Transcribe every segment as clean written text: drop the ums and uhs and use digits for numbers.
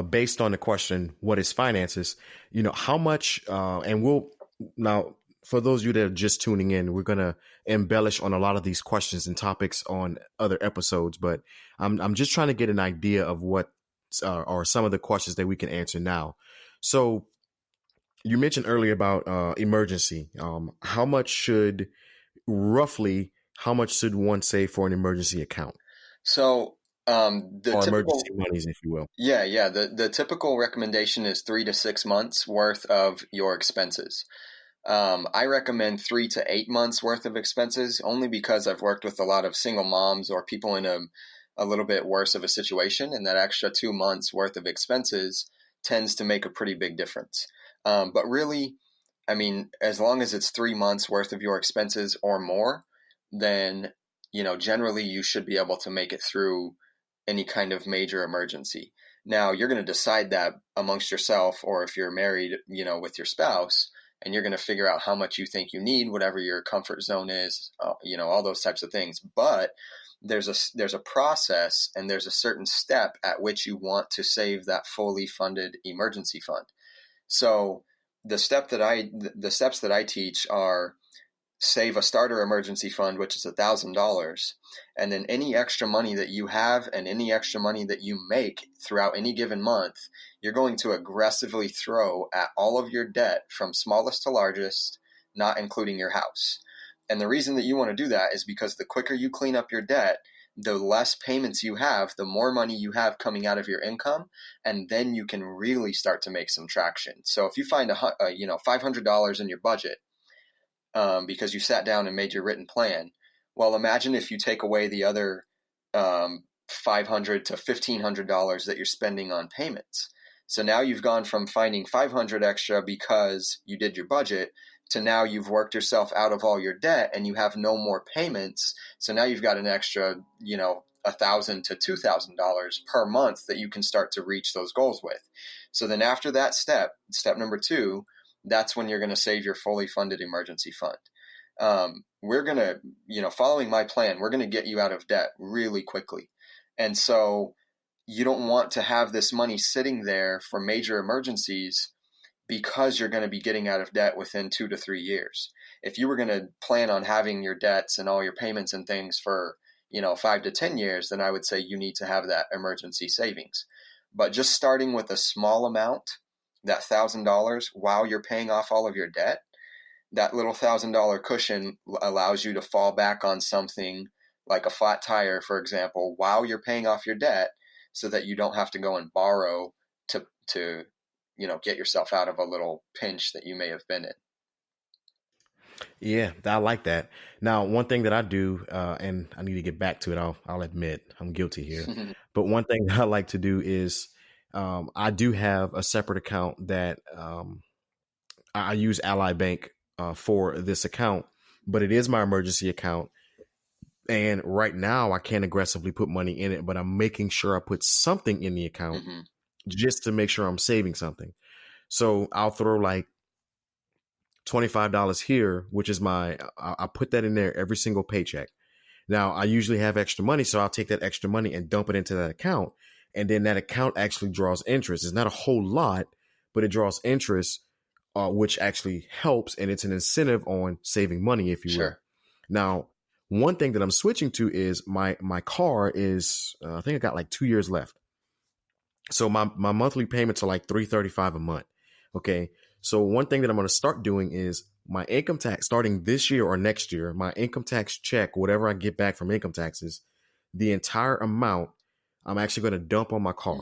based on the question, what is finances? How much, now for those of you that are just tuning in, we're going to embellish on a lot of these questions and topics on other episodes, but I'm just trying to get an idea of what are some of the questions that we can answer now. So you mentioned earlier about emergency. How much should one save for an emergency account? So or emergency monies, if you will. Yeah. The typical recommendation is 3 to 6 months worth of your expenses. I recommend 3 to 8 months worth of expenses, only because I've worked with a lot of single moms or people in a little bit worse of a situation, and that extra 2 months worth of expenses tends to make a pretty big difference. But really, I mean, as long as it's 3 months worth of your expenses or more, then, generally you should be able to make it through any kind of major emergency. Now, you're going to decide that amongst yourself, or if you're married, with your spouse, and you're going to figure out how much you think you need, whatever your comfort zone is, all those types of things. But there's a process, and there's a certain step at which you want to save that fully funded emergency fund. So the steps that I teach are: save a starter emergency fund, which is $1,000. And then any extra money that you have and any extra money that you make throughout any given month, you're going to aggressively throw at all of your debt from smallest to largest, not including your house. And the reason that you want to do that is because the quicker you clean up your debt, the less payments you have, the more money you have coming out of your income, and then you can really start to make some traction. So if you find $500 in your budget, because you sat down and made your written plan, well, imagine if you take away the other $500 to $1,500 that you're spending on payments. So now you've gone from finding $500 extra because you did your budget to now you've worked yourself out of all your debt and you have no more payments. So now you've got an extra, $1,000 to $2,000 per month that you can start to reach those goals with. So then after that step number 2, that's when you're going to save your fully funded emergency fund. We're going to, following my plan, we're going to get you out of debt really quickly. And so you don't want to have this money sitting there for major emergencies, because you're going to be getting out of debt within 2 to 3 years. If you were going to plan on having your debts and all your payments and things for, 5 to 10 years, then I would say you need to have that emergency savings. But just starting with a small amount, that $1,000, while you're paying off all of your debt, that little $1,000 cushion allows you to fall back on something like a flat tire, for example, while you're paying off your debt, so that you don't have to go and borrow to get yourself out of a little pinch that you may have been in. Yeah, I like that. Now, one thing that I do, and I need to get back to it, I'll admit I'm guilty here. But one thing that I like to do is I do have a separate account that I use Ally Bank for this account, but it is my emergency account. And right now I can't aggressively put money in it, but I'm making sure I put something in the account just to make sure I'm saving something. So I'll throw like $25 here, which is I put that in there every single paycheck. Now I usually have extra money, so I'll take that extra money and dump it into that account. And then that account actually draws interest. It's not a whole lot, but it draws interest, which actually helps. And it's an incentive on saving money, if you will. Now, one thing that I'm switching to is my car is, I think I got like 2 years left. So my monthly payments are like $335 a month. Okay. So one thing that I'm going to start doing is my income tax starting this year or next year, my income tax check, whatever I get back from income taxes, the entire amount I'm actually going to dump on my car.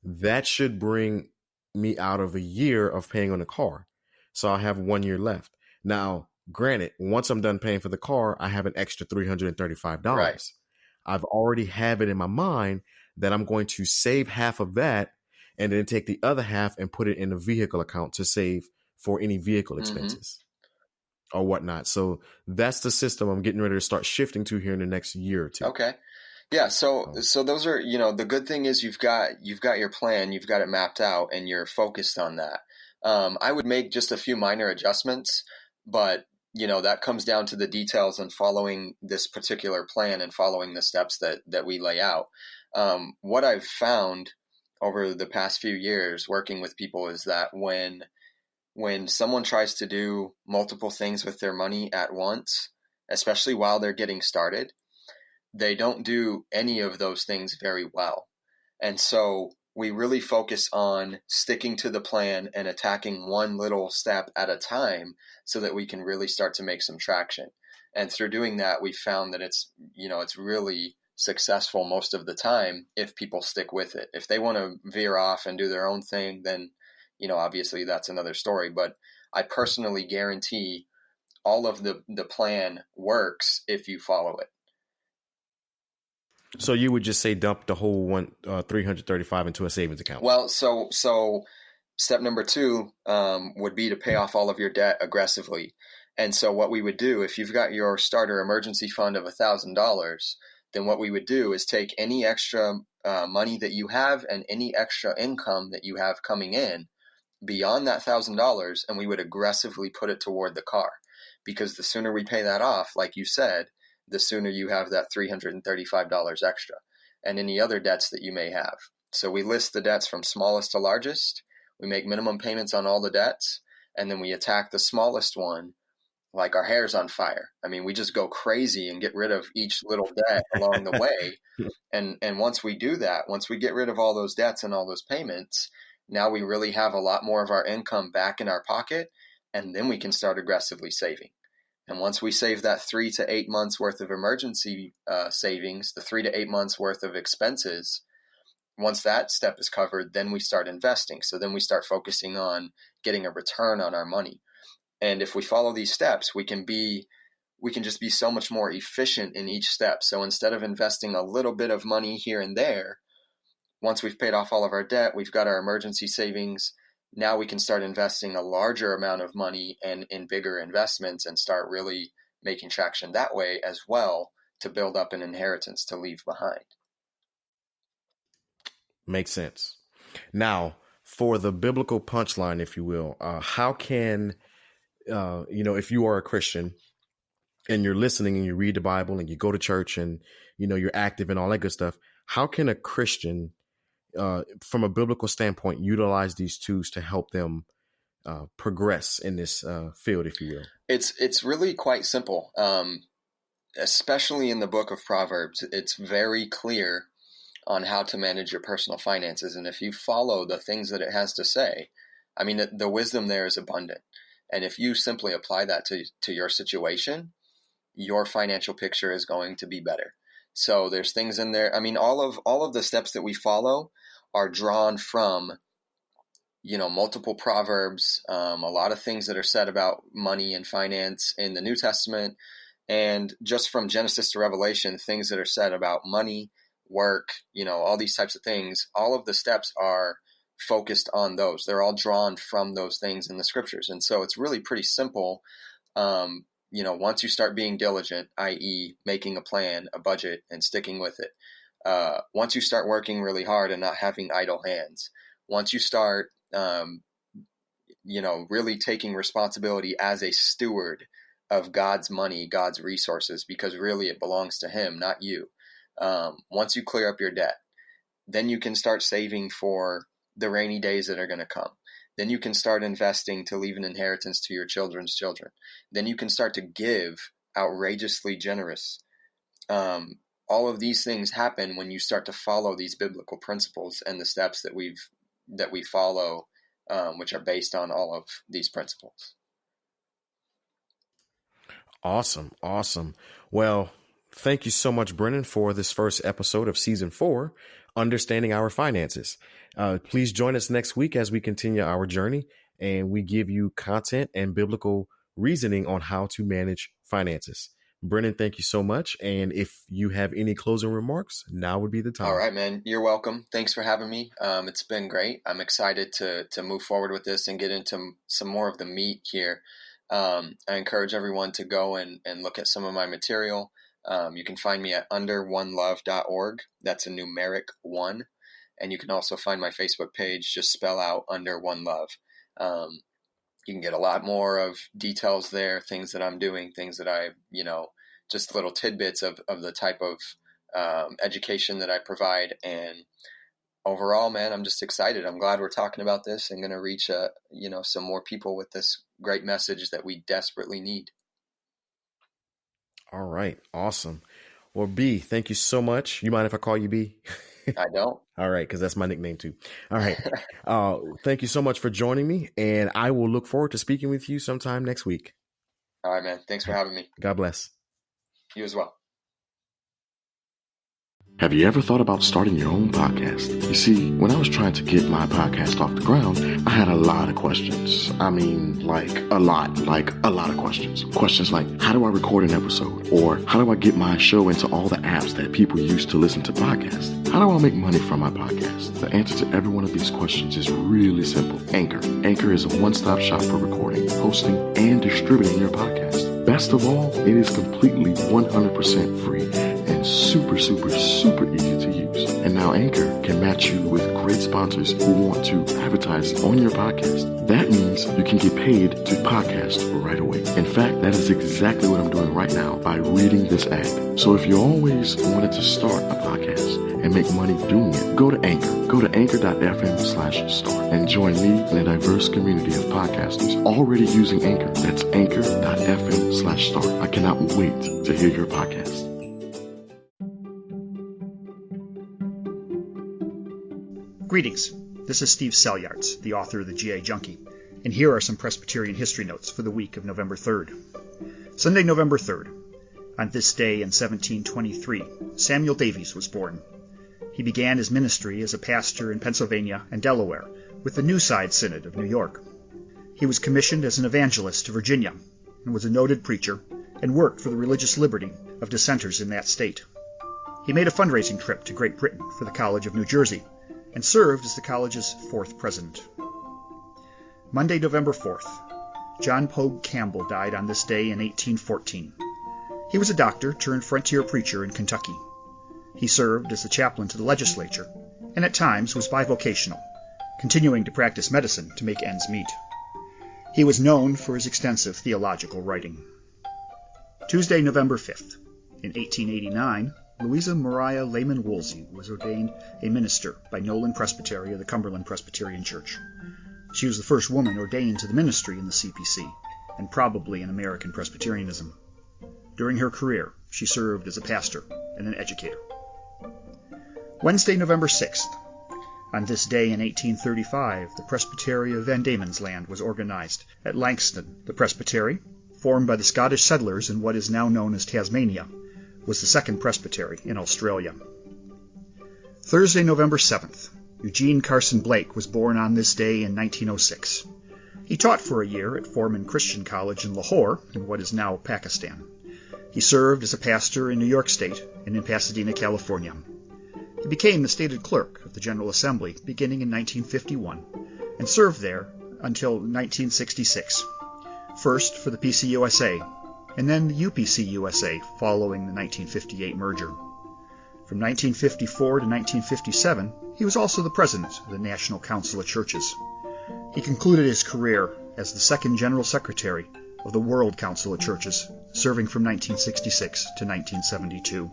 That should bring me out of a year of paying on the car. So I have 1 year left. Now, granted, once I'm done paying for the car, I have an extra $335. Right. I've already have it in my mind that I'm going to save half of that and then take the other half and put it in a vehicle account to save for any vehicle expenses or whatnot. So that's the system I'm getting ready to start shifting to here in the next year or two. Okay. Yeah. So those are, the good thing is you've got your plan, you've got it mapped out, and you're focused on that. I would make just a few minor adjustments, but that comes down to the details and following this particular plan and following the steps that we lay out. What I've found over the past few years working with people is that when someone tries to do multiple things with their money at once, especially while they're getting started, they don't do any of those things very well. And so we really focus on sticking to the plan and attacking one little step at a time so that we can really start to make some traction. And through doing that, we found that it's really successful most of the time if people stick with it. If they want to veer off and do their own thing, then, obviously that's another story. But I personally guarantee all of the plan works if you follow it. So you would just say dump the whole 335 into a savings account? Well, so step number 2 would be to pay off all of your debt aggressively. And so what we would do, if you've got your starter emergency fund of $1,000, then what we would do is take any extra money that you have and any extra income that you have coming in beyond that $1,000, and we would aggressively put it toward the car. Because the sooner we pay that off, like you said, the sooner you have that $335 extra and any other debts that you may have. So we list the debts from smallest to largest. We make minimum payments on all the debts, and then we attack the smallest one like our hair's on fire. I mean, we just go crazy and get rid of each little debt along the way. And once we do that, once we get rid of all those debts and all those payments, now we really have a lot more of our income back in our pocket, and then we can start aggressively saving. And once we save that 3 to 8 months worth of emergency savings, the 3 to 8 months worth of expenses, once that step is covered, then we start investing. So then we start focusing on getting a return on our money. And if we follow these steps, we can just be so much more efficient in each step. So instead of investing a little bit of money here and there, once we've paid off all of our debt, we've got our emergency savings. Now we can start investing a larger amount of money and in bigger investments and start really making traction that way as well to build up an inheritance to leave behind. Makes sense. Now, for the biblical punchline, if you will, how can, if you are a Christian and you're listening and you read the Bible and you go to church and, you're active and all that good stuff, how can a Christian from a biblical standpoint, utilize these tools to help them progress in this field, if you will? It's really quite simple, especially in the book of Proverbs. It's very clear on how to manage your personal finances. And if you follow the things that it has to say, I mean, the wisdom there is abundant. And if you simply apply that to your situation, your financial picture is going to be better. So there's things in there. I mean, all of the steps that we follow are drawn from, multiple Proverbs, a lot of things that are said about money and finance in the New Testament, and just from Genesis to Revelation, things that are said about money, work, all these types of things. All of the steps are focused on those. They're all drawn from those things in the scriptures. And so it's really pretty simple. Once you start being diligent, i.e. making a plan, a budget, and sticking with it. Once you start working really hard and not having idle hands, once you start, really taking responsibility as a steward of God's money, God's resources, because really it belongs to Him, not you. Once you clear up your debt, then you can start saving for the rainy days that are going to come. Then you can start investing to leave an inheritance to your children's children. Then you can start to give outrageously generous. All of these things happen when you start to follow these biblical principles and the steps that we follow, which are based on all of these principles. Awesome. Well, thank you so much, Brennan, for this first episode of season 4, Understanding Our Finances. Please join us next week as we continue our journey and we give you content and biblical reasoning on how to manage finances. Brennan, thank you so much. And if you have any closing remarks, now would be the time. All right, man. You're welcome. Thanks for having me. It's been great. I'm excited to move forward with this and get into some more of the meat here. I encourage everyone to go and look at some of my material. You can find me at underonelove.org. That's a numeric 1. And you can also find my Facebook page. Just spell out Under One Love. You can get a lot more of details there, things that I'm doing, things that I, just little tidbits of the type of education that I provide. And overall, man, I'm just excited. I'm glad we're talking about this and going to reach, some more people with this great message that we desperately need. All right. Awesome. Well, B, thank you so much. You mind if I call you B? I don't. All right, because that's my nickname too. All right. Thank you so much for joining me, and I will look forward to speaking with you sometime next week. All right, man. Thanks for having me. God bless. You as well. Have you ever thought about starting your own podcast? You see, when I was trying to get my podcast off the ground, I had a lot of questions. I mean, a lot of questions. Questions like, how do I record an episode? Or how do I get my show into all the apps that people use to listen to podcasts? How do I make money from my podcast? The answer to every one of these questions is really simple. Anchor. Anchor is a one-stop shop for recording, hosting, and distributing your podcast. Best of all, it is completely 100% free and super easy to use. And now Anchor can match you with great sponsors who want to advertise on your podcast. That means you can get paid to podcast right away. In fact, that is exactly what I'm doing right now by reading this ad. So if you always wanted to start a podcast and make money doing it, go to Anchor. Go to anchor.fm/start and join me in a diverse community of podcasters already using Anchor. That's anchor.fm/start. I cannot wait to hear your podcast. Greetings. This is Steve Selyards, the author of the GA Junkie, and here are some Presbyterian history notes for the week of November 3rd. Sunday, November 3rd. On this day in 1723, Samuel Davies was born. He began his ministry as a pastor in Pennsylvania and Delaware with the New Side Synod of New York. He was commissioned as an evangelist to Virginia and was a noted preacher and worked for the religious liberty of dissenters in that state. He made a fundraising trip to Great Britain for the College of New Jersey and served as the college's fourth president. Monday, November 4th. John Pogue Campbell died on this day in 1814. He was a doctor turned frontier preacher in Kentucky. He served as the chaplain to the legislature and at times was bivocational, continuing to practice medicine to make ends meet. He was known for his extensive theological writing. Tuesday, November 5th. In 1889, Louisa Maria Lehman Woolsey was ordained a minister by Nolan Presbytery of the Cumberland Presbyterian Church. She was the first woman ordained to the ministry in the CPC, and probably in American Presbyterianism. During her career, she served as a pastor and an educator. Wednesday, November 6th. On this day in 1835, the Presbytery of Van Diemen's Land was organized at Langston. The Presbytery, formed by the Scottish settlers in what is now known as Tasmania, was the second presbytery in Australia. Thursday, November 7th. Eugene Carson Blake was born on this day in 1906. He taught for a year at Foreman Christian College in Lahore, in what is now Pakistan. He served as a pastor in New York State and in Pasadena, California. He became the stated clerk of the General Assembly beginning in 1951 and served there until 1966, first for the PCUSA and then the UPC-USA following the 1958 merger. From 1954 to 1957, he was also the president of the National Council of Churches. He concluded his career as the second General Secretary of the World Council of Churches, serving from 1966 to 1972.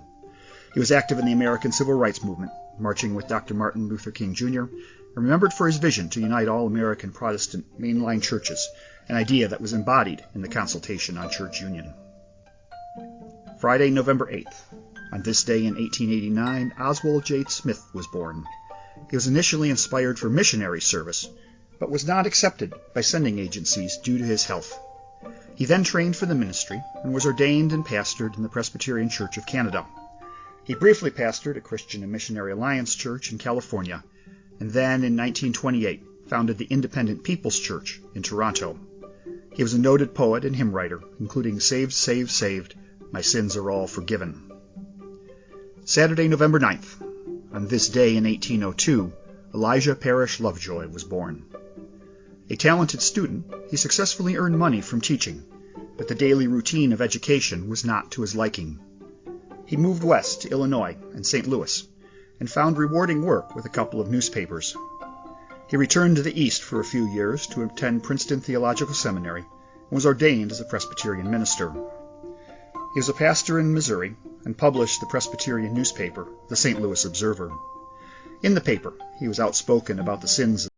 He was active in the American Civil Rights Movement, marching with Dr. Martin Luther King Jr., and remembered for his vision to unite all American Protestant mainline churches, an idea that was embodied in the Consultation on Church Union. Friday, November 8th. On this day in 1889, Oswald J. Smith was born. He was initially inspired for missionary service, but was not accepted by sending agencies due to his health. He then trained for the ministry and was ordained and pastored in the Presbyterian Church of Canada. He briefly pastored a Christian and Missionary Alliance church in California, and then in 1928 founded the Independent People's Church in Toronto. He was a noted poet and hymn writer, including Saved, Saved, Saved, My Sins Are All Forgiven. Saturday, November 9th. On this day in 1802, Elijah Parrish Lovejoy was born. A talented student, he successfully earned money from teaching, but the daily routine of education was not to his liking. He moved west to Illinois and St. Louis, and found rewarding work with a couple of newspapers. He returned to the East for a few years to attend Princeton Theological Seminary and was ordained as a Presbyterian minister. He was a pastor in Missouri and published the Presbyterian newspaper, the St. Louis Observer. In the paper, he was outspoken about the sins